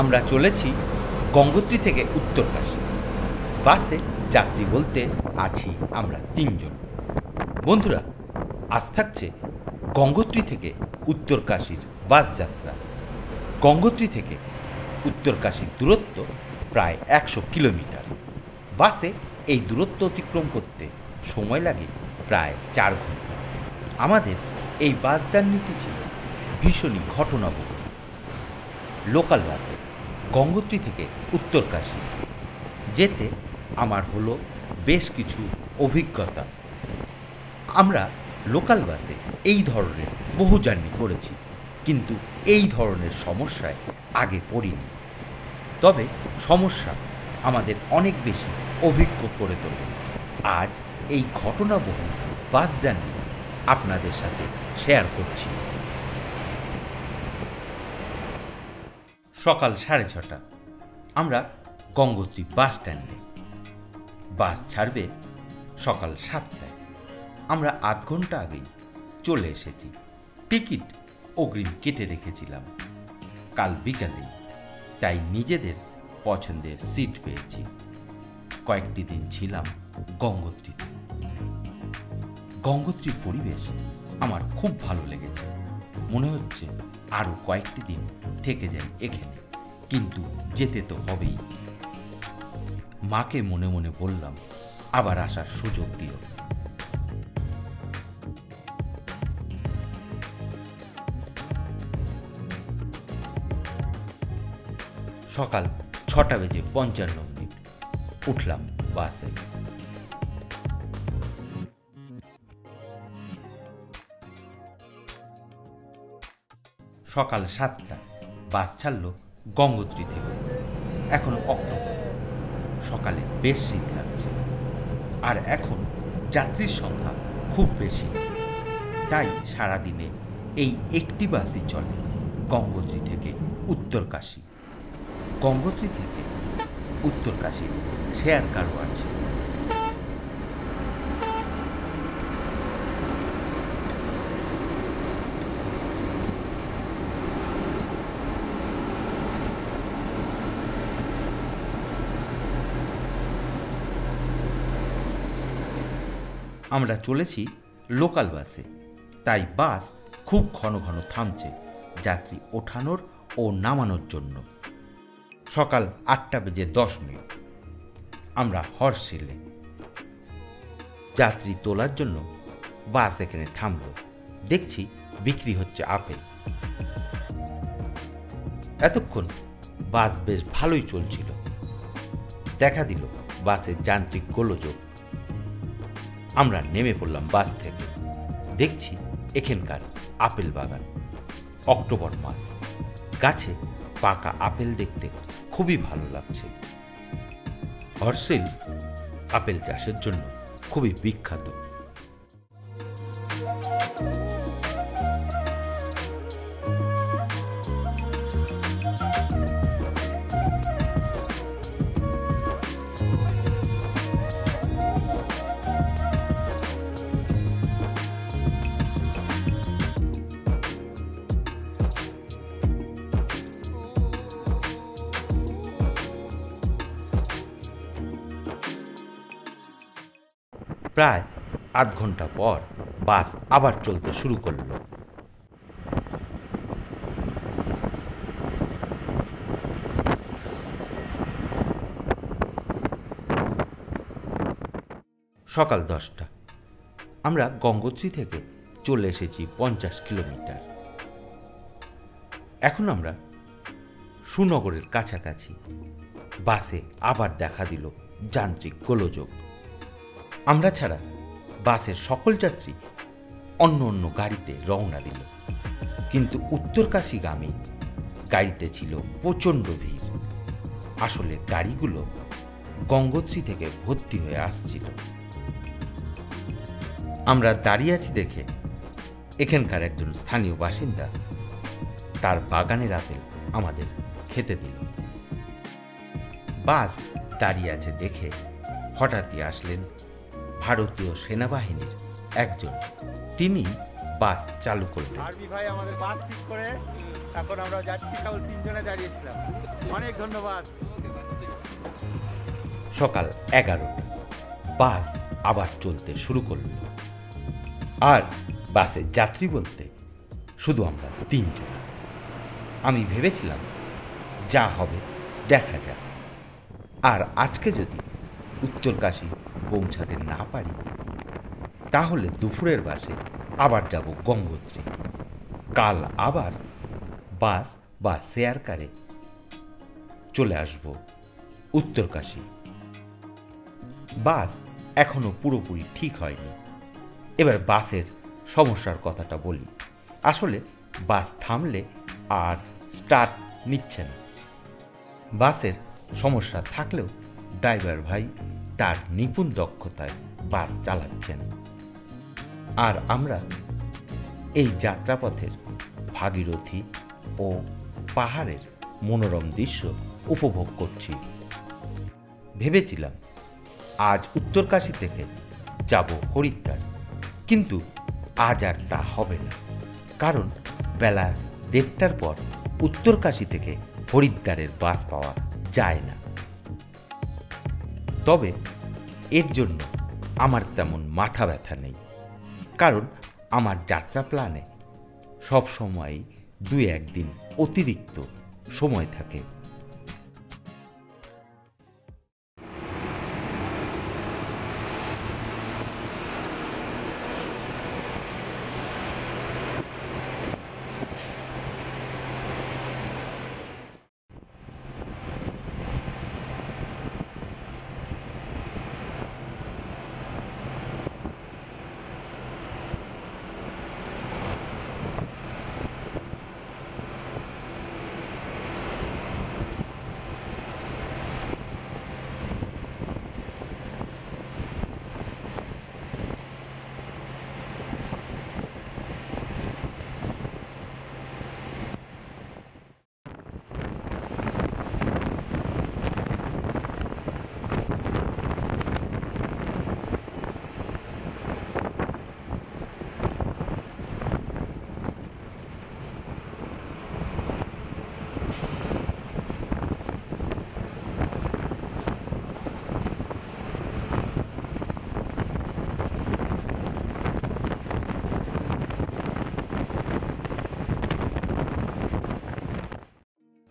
আমরা চলেছি গঙ্গোত্রী থেকে উত্তরকাশী। বাসে যাত্রী বলতে আছি আমরা ৩ জন। বন্ধুরা, আজ থাকছে গঙ্গোত্রী থেকে উত্তরকাশীর বাস যাত্রা। গঙ্গোত্রী থেকে উত্তরকাশীর দূরত্ব প্রায় ১০০ কিলোমিটার। বাসে এই দূরত্ব অতিক্রম করতে সময় লাগে প্রায় ৪ ঘন্টা। আমাদের এই বাস জার্নিটি ছিল ভীষণই ঘটনাবহুল। লোকাল বাসে গঙ্গোত্রী থেকে উত্তরকাশী যেতে আমার হলো বেশ কিছু অভিজ্ঞতা। আমরা লোকাল বাসে এই ধরনের বহু জার্নি করেছি, কিন্তু এই ধরনের সমস্যায় আগে পড়িনি। তবে সমস্যা আমাদের অনেক বেশি অভিজ্ঞ করে তোলে। আজ এই ঘটনাবহুল বাস জার্নি আপনাদের সাথে শেয়ার করছি। সকাল 6:30 আমরা গঙ্গোত্রী বাস স্ট্যান্ডে। বাস ছাড়বে সকাল 7টায়। আমরা আধ ঘন্টা আগেই চলে এসেছি। টিকিট অগ্রিম কেটে রেখেছিলাম কাল বিকালেই, তাই নিজেদের পছন্দের সিট পেয়েছি। কয়েকটি দিন ছিলাম গঙ্গোত্রীতে। গঙ্গোত্রীর পরিবেশ আমার খুব ভালো লেগেছে। মনে হচ্ছে আরও কয়েকটি দিন থেকে যাই এখানে, কিন্তু যেতে তো হবেই। মাকে মনে মনে বললাম আবার আসার সুযোগ দিও। সকাল 6:55 উঠলাম বাসে। সকাল 7টা বাস ছাড়ল গঙ্গোত্রী থেকে। এখন অক্টোবর, সকালে বেশ শীত লাগছে, আর এখন যাত্রীর সংখ্যা খুব বেশি। তাই সারাদিনে এই একটি বাসই চলে গঙ্গোত্রী থেকে উত্তরকাশী। গঙ্গোত্রী থেকে উত্তরকাশীর শেয়ার কারও আছে। আমরা চলেছি লোকাল বাসে, তাই বাস খুব ঘন ঘন থামছে যাত্রী ওঠানোর ও নামানোর জন্য। সকাল 8:10 আমরা হর্ষিলে। যাত্রী তোলার জন্য বাস এখানে থামল। দেখছি বিক্রি হচ্ছে আপেল। এতক্ষণ বাস বেশ ভালোই চলছিল। দেখা দিল বাসের যান্ত্রিক গোলযোগ। আমরা নেমে পড়লাম বাস থেকে। দেখছি এখানকার আপেল বাগান। অক্টোবর মাস, গাছে পাকা আপেল দেখতে খুবই ভালো লাগছে। হর্ষিল আপেল চাষের জন্য খুবই বিখ্যাত। প্রায় আধ ঘন্টা পর বাস আবার চলতে শুরু করল। সকাল 10টা আমরা গঙ্গোত্রী থেকে চলে এসেছি 50 কিলোমিটার। এখন আমরা সুনগরের কাছাকাছি। বাসে আবার দেখা দিল যান্ত্রিক গোলযোগ। আমরা ছাড়া বাসের সকল যাত্রী অন্য অন্য গাড়িতে রওনা দিল, কিন্তু উত্তরকাশীগামী গাড়িতে ছিল প্রচণ্ড ভিড়। আসলে গাড়িগুলো গঙ্গোত্রী থেকে ভর্তি হয়ে আসছিল। আমরা দাঁড়িয়ে আছি দেখে এখানকার একজন স্থানীয় বাসিন্দা তার বাগানের আপেল আমাদের খেতে দিল। বাস দাঁড়িয়ে আছে দেখে হঠাৎই আসলেন ভারতীয় সেনাবাহিনীর একজন। তিনি বাস চালু করলেন। ভাই আমাদের বাস ঠিক করে এখন আমরা যাচ্ছি, কেবল 3 জনে দাঁড়িয়েছিলাম। অনেক ধন্যবাদ। সকাল 11টা বাস আবার চলতে শুরু করল। আর বাসে যাত্রী বলতে শুধু আমরা 3 জন। আমি ভেবেছিলাম যা হবে দেখা যাক। আর আজকে যদি উত্তরকাশী পৌঁছাতে না পারি তাহলে দুপুরের বাসে আবার যাব গঙ্গোত্রী। কাল আবার বাস বা শেয়ার কারে চলে আসব উত্তরকাশী। বাস এখনো পুরোপুরি ঠিক হয়নি। এবার বাসের সমস্যার কথাটা বলি। আসলে বাস থামলে আর স্টার্ট নিচ্ছে না। বাসের সমস্যা থাকলেও ড্রাইভার ভাই তার নিপুণ দক্ষতায় বাস চালাচ্ছেন। আর আমরা এই যাত্রাপথের ভাগীরথী ও পাহাড়ের মনোরম দৃশ্য উপভোগ করছি। ভেবেছিলাম আজ উত্তরকাশী থেকে যাব হরিদ্বার, কিন্তু আজ আর তা হবে না। কারণ বেলা 1:30টার পর উত্তরকাশী থেকে হরিদ্বারের বাস পাওয়া যায় না। তবে এর জন্য আমার তেমন মাথা ব্যথা নেই, কারণ আমার যাত্রা প্ল্যানে সবসময় 2-1 দিন অতিরিক্ত সময় থাকে।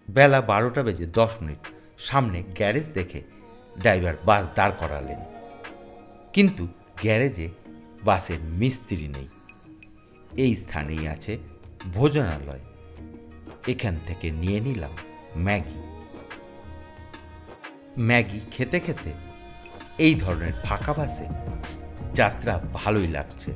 বেলা 12:10 সামনে গ্যারেজ দেখে ড্রাইভার বাস দাঁড় করালেন, কিন্তু গ্যারেজে বাসের মিস্ত্রি নেই। এই স্থানেই আছে ভোজনালয়। এখান থেকে নিয়ে নিলাম ম্যাগি খেতে খেতে এই ধরনের ফাঁকা বাসে যাত্রা ভালোই লাগছে।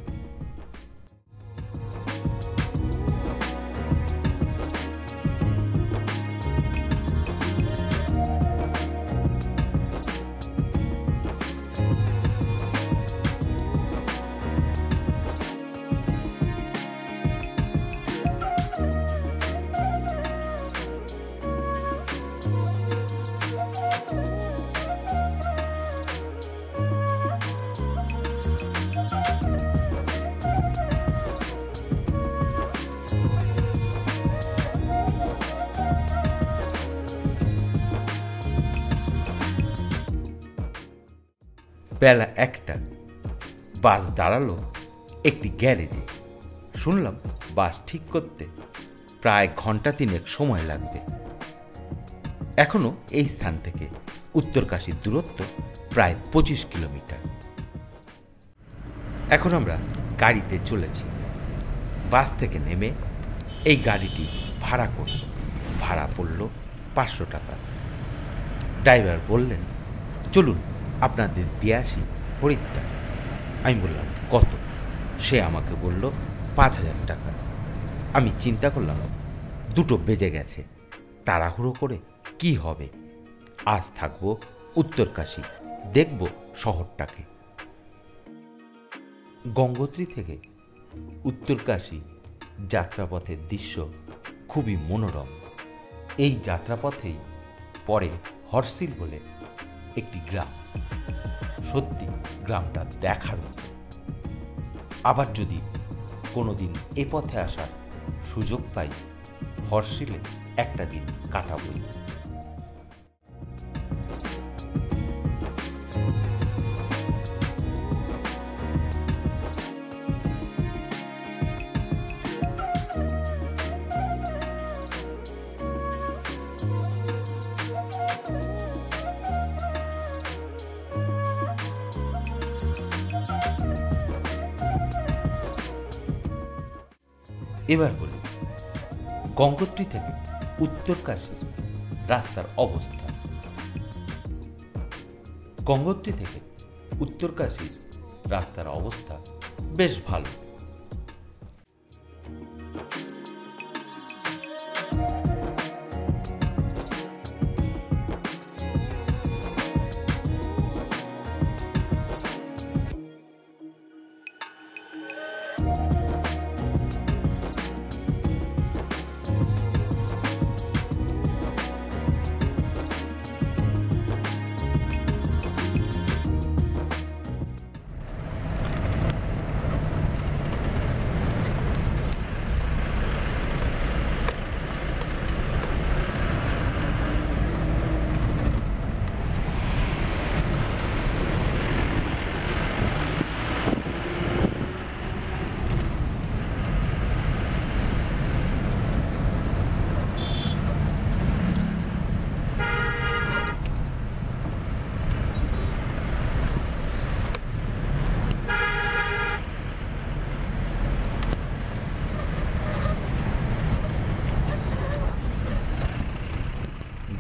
বেলা 1টা বাস দাঁড়ালো একটি গ্যারেজে। শুনলাম বাস ঠিক করতে প্রায় ঘন্টা 3 সময় লাগবে। এখনো এই স্থান থেকে উত্তরকাশীর দূরত্ব প্রায় 25 কিলোমিটার। এখন আমরা গাড়িতে চলেছি। বাস থেকে নেমে এই গাড়িটি ভাড়া করব। ভাড়া পড়ল 500 টাকা। ড্রাইভার বললেন, চলুন আপনাদের দিয়ে আসি হরিদ্বার। আমি বললাম, কত? সে আমাকে বলল 5000 টাকা। আমি চিন্তা করলাম 2টো বেজে গেছে, তাড়াহুড়ো করে কি হবে। আজ থাকবো উত্তরকাশী, দেখব শহরটাকে। গঙ্গোত্রী থেকে উত্তরকাশী যাত্রাপথের দৃশ্য খুবই মনোরম। এই যাত্রাপথেই পরে হরসিল বলে একটি গ্রাম। সত্যি গ্রামটা দেখার মতো। আবার যদি কোনোদিন এ পথে আসার সুযোগ পাই, হর্ষিলে একটা দিন কাটাবই। এবার বলি গঙ্গোত্রী থেকে উত্তরকাশীর রাস্তার অবস্থা। গঙ্গোত্রী থেকে উত্তরকাশীর রাস্তার অবস্থা বেশ ভালো।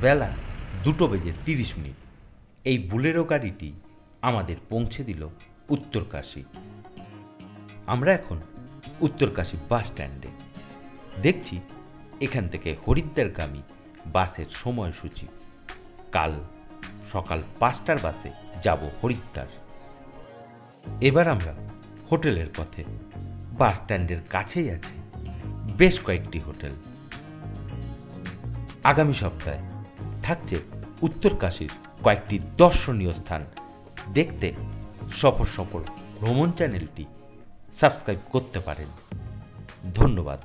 বেলা 2:30। এই বুলেরো গাড়িটি আমাদের পৌঁছে দিল উত্তরকাশী। আমরা এখন উত্তরকাশী বাস স্ট্যান্ডে। দেখছি এখান থেকে হরিদ্বারগামী বাসের সময়সূচি। কাল সকাল 5টার বাসে যাব হরিদ্বার। এবার আমরা হোটেলের পথে। বাস স্ট্যান্ডের কাছেই আছে বেশ কয়েকটি হোটেল। আগামী সপ্তাহে থাকছে উত্তরকাশীর কয়েকটি দর্শনীয় স্থান। দেখতে সফর ভ্রমণ চ্যানেলটি সাবস্ক্রাইব করতে পারেন। ধন্যবাদ।